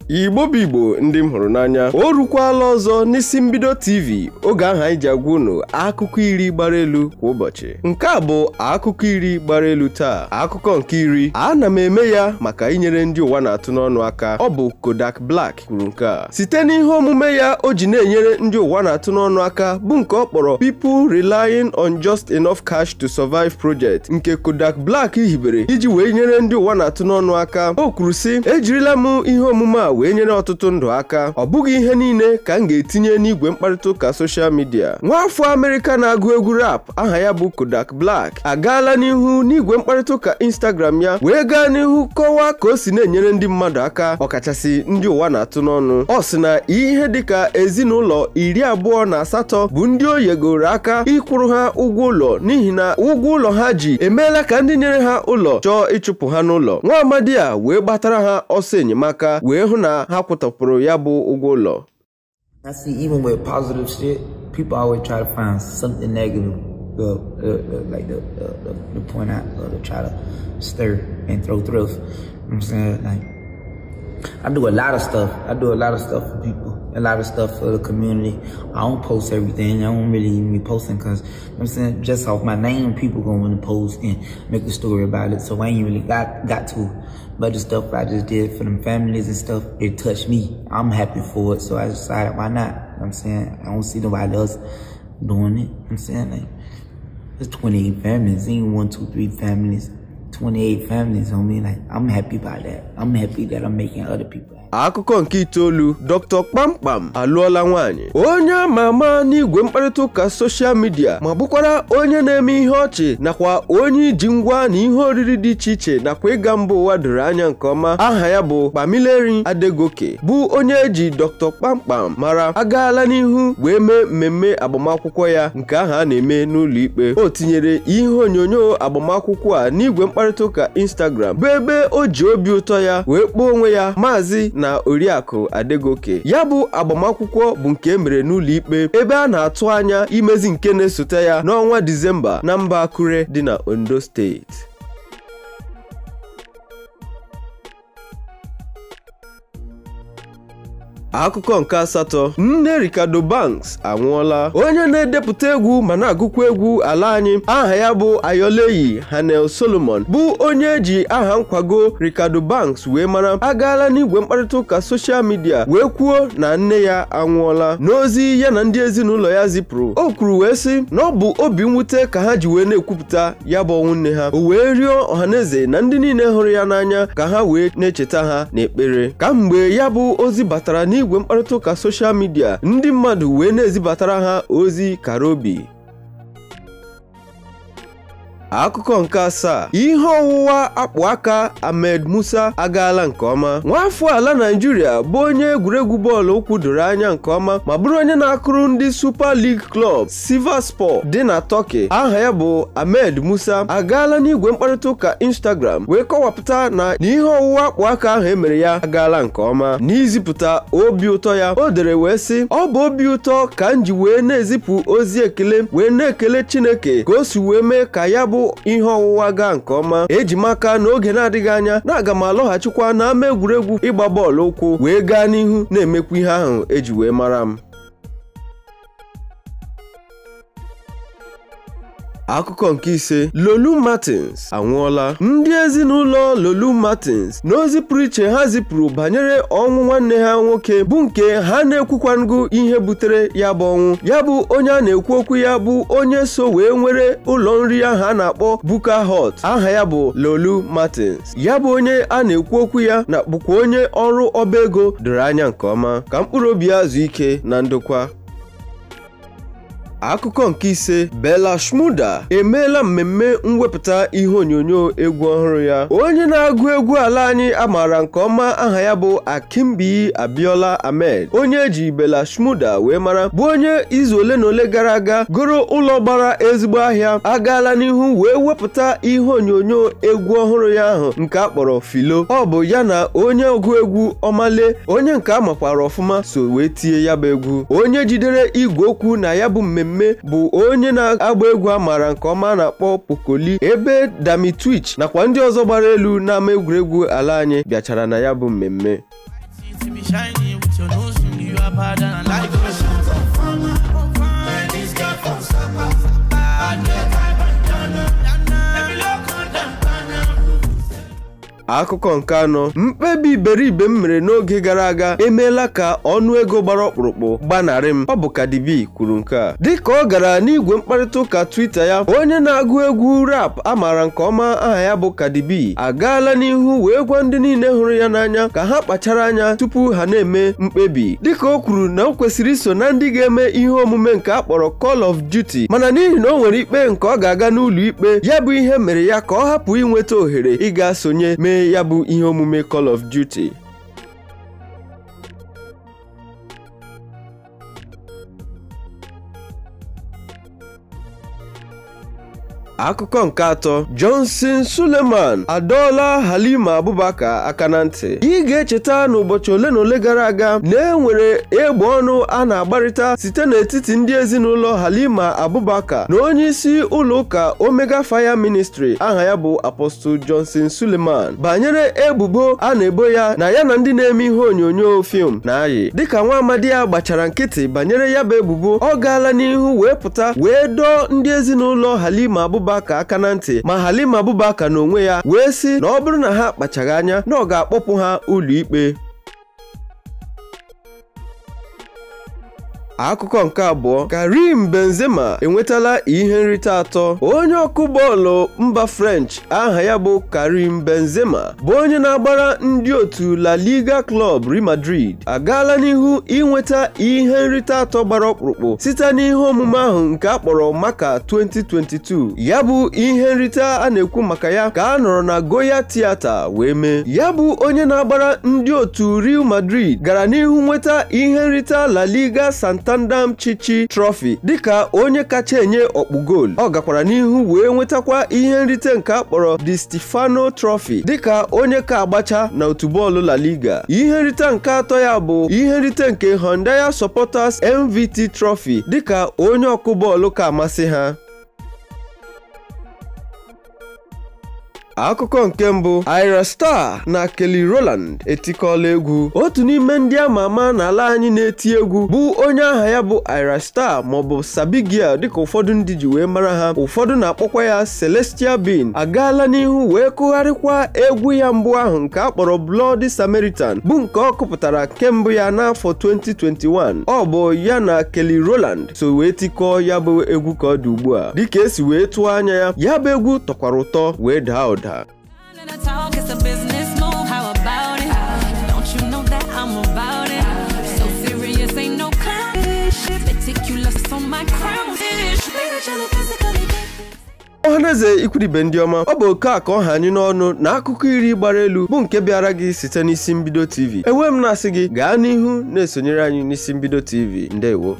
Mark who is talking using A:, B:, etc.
A: Igbo Bigbo ndị m hụrụ n'anya o rukwala ọzọ n'isi mbido TV oge ahụ anyị ji agwa unu akụkọ iri gbara elu kwa ụbọchị. Nke a bụ akụkọ iri gbara elu taa. Akụkọ nke iri ana m eme ya maka inyere ndị ụwa na-atụ n'ọnụ aka. Ọ bụ Kodak Black kwuru nke a site n'ihe omume ya o ji na-enyere ndị ụwa na-atụ n'ọnụ aka bụ nke ọ kpọrọ People Relying on Just Enough Cash to Survive Project nke Kodak Black hibere iji wee nyere ndị ụwa na-atụ n'ọnụ aka. O kwuru sị, ejirila m ihe omume a wee nyere ọtụtụ ndụ aka. Ọ bụghị ihe niile ka m ga-etinye n'igwe mkparịta ụka social media. Nwaafọ Amerika na-agụ egwu rap aha ya bụ Kodak Black agaala n'ihu n'igwe mkparịta ụka Instagram ya wee gaa n'ihu kọwaa ka o si na-enyere ndị mmadụ aka, ọkachasị ndị ụwa na-atụ n'ọnụ. Ọ sị na ihe dịka ezinụlọ 28 bụ ndị o yegoro aka ịkwụrụ ha ụgwọ ụlọ n'ihi na ụgwọ ụlọ ha ji emeela ka ndị nyere ha ụlọ chọọ ịchụpụ ha n'ụlọ. Nwa amadi a wee gbatara ha ọsọ enyemaka wee hụ na ha kwụtapụrụ ya bụ ụgwọ ụlọ.
B: I see even with positive shit, people always try to find something negative, like the point out, or to try to stir and throw thrift. You know what I'm saying? Like, I do a lot of stuff. I do a lot of stuff for people, a lot of stuff for the community. I don't post everything. I don't really even be posting because, you know what I'm saying, just off my name, people going to post and make a story about it. So I ain't really got to. But the stuff I just did for them families and stuff, it touched me. I'm happy for it, so I decided why not. You know what I'm saying? I don't see nobody else doing it. You know what I'm saying? Like, there's 28 families. Ain't 1, 2, 3 families. 28 families on me. Like, I'm happy about that. I'm happy that I'm making other people happy.
A: Akụkọ nke itoolu, Dr. Kpamkpam alụọla nwaanyị. Onye ama ama n'igwe mkparịta ụka social media ma bụkwara onye na-eme ihe ọchị nakwa onye iji ngwa na ihe oriri dị iche iche nakwa ịga mba ụwa doro anya nke ọma. Aha ya bụ Pamileri Adegoke bụ onye eji Dr. Kpamkpam mara agaala n'ihu wee mee mmemme agbamakwụkwọ ya nke aha a na-eme n'ụlọ ikpe. O tinyere ihe onyonyo agbamakwụkwọ a n'igwe mkparịta ụka Instagram bụ ebe o ji obi ụtọ ya wee kpọọ onwe ya Maazị na Oriakụ Adegoke. Ya bụ agbamakwụkwọ bụ nke emere n'ụlọ ikpe ebe a na-atụ anya imezi nke na-esote ya n'ọnwa Disemba na mba Akure dị na Ondo steeti. Akụkọ nke asatọ, nne Ricardo Banks anwụọla. Onye na-edepụta egwu ma na-agụkwa egwu ala anyị aha ya bụ Ayoleyi Hanel Solomon bụ onye eji aha nkwago Ricardo Banks wee mara agaala n'igwe mkparịta ụka social media wee kwuo na nne ya anwụọla. N'ozi ya na ndị ezinụlọ ya zipụrụ, o kwuru wee sị na ọ bụ obi mwute ka ha ji wee na-ekwupụta ya bụ ọnwụ nne ha. O wee rịọ ọhaneze na ndị niile hụrụ ya n'anya ka ha wee na-echeta ha n'ekpere. Ka mgbe ya bụ ozi batara igwe mkparịta ụka social media, ndị mmadụ wee na-ezibatara ha ozi kara obi. Akụkọ nke asaa, ihe ọwụwa akpụ aka Ahmed Musa agaala nke ọma. Nwaafọ ala Nigeria bụ onye egwuregwu bọọlụ ụkwụ doro anya nke ọma ma bụrụ onye na-akụrụ ndị Super League Club Sivasspor dị na Turkey. Aha ya bụ Ahmed Musa agaala n'igwe mkparịta ụka Instagram wee kọwapụta na ihe ọwụwa akpụ aka ahụ emere ya agaala nke ọma. N'izipụta obi ụtọ ya, o dere wee sị, ọ bụ obi ụtọ ka m ji wee na-ezipụ ozi ekele wee na-ekele Chineke ka o si wee mee ka ya bụ ihe ọwụwa gaa nke ọma. Eji m aka n'oge na-adịghị anya na aga m alọghachikwa n'ama egwuregwu ịgba bọọlụ ụkwụ wee gaa n'ihu na-emekwa ihe ahụ eji wee mara m. Akụkọ nke ise, Lolu Martins anwụọla. Ndị ezinụlọ Lolu Martins n'ozi pụrụ iche ha zipụrụ banyere ọnwụ nwanne ha nwoke bụ nke ha na-ekwukwanụ ihe butere ya bụ ọnwụ. Ya bụ onye a na-ekwu okwu ya bụ onye so wee nwere ụlọ nri ahụ a na-akpọ Buka Hut. Aha ya bụ Lolu Martins. Ya bụ onye a na-ekwu okwu ya na bụkwa onye ọrụ ọba ego doro anya nke ọma ka mkpụrụ obi ya zuo ike na ndokwa. Akụkọ nke ise, Bella Shmurda emeela mmemme mwepụta ihe onyonyo egwu ọhụrụ ya. Onye na-agụ egwu ala anyị amaara nke ọma aha ya bụ Akimbi Abiola Ahmed, onye eji Bella Shmurda wee mara, bụ onye izu ole na ole gara aga goro ụlọ gbara ezigbo ahịa, agaala n'ihu wee wepụta ihe onyonyo egwu ọhụrụ ya ahụ nke a kpọrọ Filo. Ọ bụ ya na onye ọgụ egwu Ọmale, onye nke a makwara ọfụma, so wee tie ya bụ egwu. Onye jidere igwe okwu na ya bụ mmemme bụ onye na-agba egwu amara nke ọma na-akpọ Pokoli, ebe Dami Twitch nakwa ndị ọzọ gbara elu n'ama egwuregwu ala anyị bịachara na ya bụ mmemme. Akụkọ nke anọ, mkpebi iberibe m mere n'oge gara aga emeela ka ọnụego gbara ọkpụrụkpụ gbanarị m. Ọ bụ Cardi B kwuru nke a dịka ọ gara n'igwe mkparịta ụka Twitter ya. Onye na-agụ egwu rap amaara nke ọma aha ya bụ Cardi B agaala n'ihu wee gwa ndị niile hụrụ ya n'anya ka ha kpachara anya tupu ha na-eme mkpebi, dịka o kwuru na o kwesịrị iso na ndị ga-eme ihe omume nke a kpọrọ Call of Duty, mana n'ihi na o nwere ikpe nke ọ ga-aga n'ụlọ ikpe, ya bụ ihe mere ya ka ọ hapụ inweta ohere ịga sonye mee ya bụ ihe omume Call of Duty. Akụkọ nke atọ, Johnson Suleman adọọla Halima Abubakar aka na ntị. Ị ga-echeta n'ụbọchị ole na ole gara aga na enwere egbe ọnụ a na-agbarịta site n'etiti ndị ezinụlọ Halima Abubakar na onye isi ụlọ ụka Omega Fire Ministry aha ya bụ Apostle Johnson Suleman banyere ebubo a na-ebo ya na ya na ndị na-eme ihe onyonyo fim na-ayị. Dịka nwa amadi ya gbachara nkịtị banyere ya bụ ebubo, ọ gaala n'ihu wee pụta wee dọọ ndị ezinụlọ Halima Abubakar aka na ntị, ma Halima Abubakar n'onwe ya wee sị na ọ bụrụ na ha akpachaghị anya na ọ ga-akpọpụ ha ụlọ ikpe. Akụkọ nke abụọ, Karim Benzema enwetala ihe nrite atọ. Onye ọkụ bọọlụ mba French aha ya bụ Karim Benzema bụ onye na-agbara ndị otu La Liga Club Real Madrid agaala n'ihu inweta ihe nrite atọ gbara ọkpụrụkpụ site n'ihe omume ahụ nke a kpọrọ Maka 2022. Ya bụ ihe nrite a na-ekwu maka ya ka a nọrọ na Goya Theatre wee mee. Ya bụ onye na-agbara ndị otu Real Madrid gara n'ihu nweta ihe nrite La Liga Santander Chichi Trophy dịka onye kacha enye ọkpụ goolu. Ọ gakwara n'ihu wee nwetakwa ihe nrite nke a kpọrọ Di Stefano Trophy dịka onye ka agbacha na otu bọọlụ La Liga. Ihe nrite nke atọ ya bụ ihe nrite nke Hyundai Supporters MVT Trophy dịka onye ọkụ bọọlụ ka amasị ha. Akụkọ nke mbụ, Ira Star na Kelly Rowland etikọla egwu. Otu n'ime ndị ama ama n'ala anyị na-eti egwu bụ onye aha ya bụ Ira Star maọbụ Sabigia dịka ụfọdụ ndị ji wee mara ha. Ụfọdụ na-akpọkwa ya Celestial Bean agaala n'ihu wee kụgharịkwa egwu ya mbụ ahụ nke a kpọrọ Bloody Samaritan bụ nke ọ kụpụtara kembụ ya n'afọ 2021. Ọ bụ ya na Kelly Rowland so wee tikọọ ya bụ egwu ka ọ dị ugbu a. Dịka esi wee tụọ anya ya, ya bụ egwu tọkwara ụtọ wee daa ụda. Ọhaneze ikwuribe ndị ọma, ọ bụ oke a ka ọha anyị n'ọnụ na akụkọ iri gbara elu bụ nke bịara gị site n'isi mbido TV. Enwe m na-asị gị gaa n'ihu na-esonyere anyị n'isi mbido TV. Ndewo.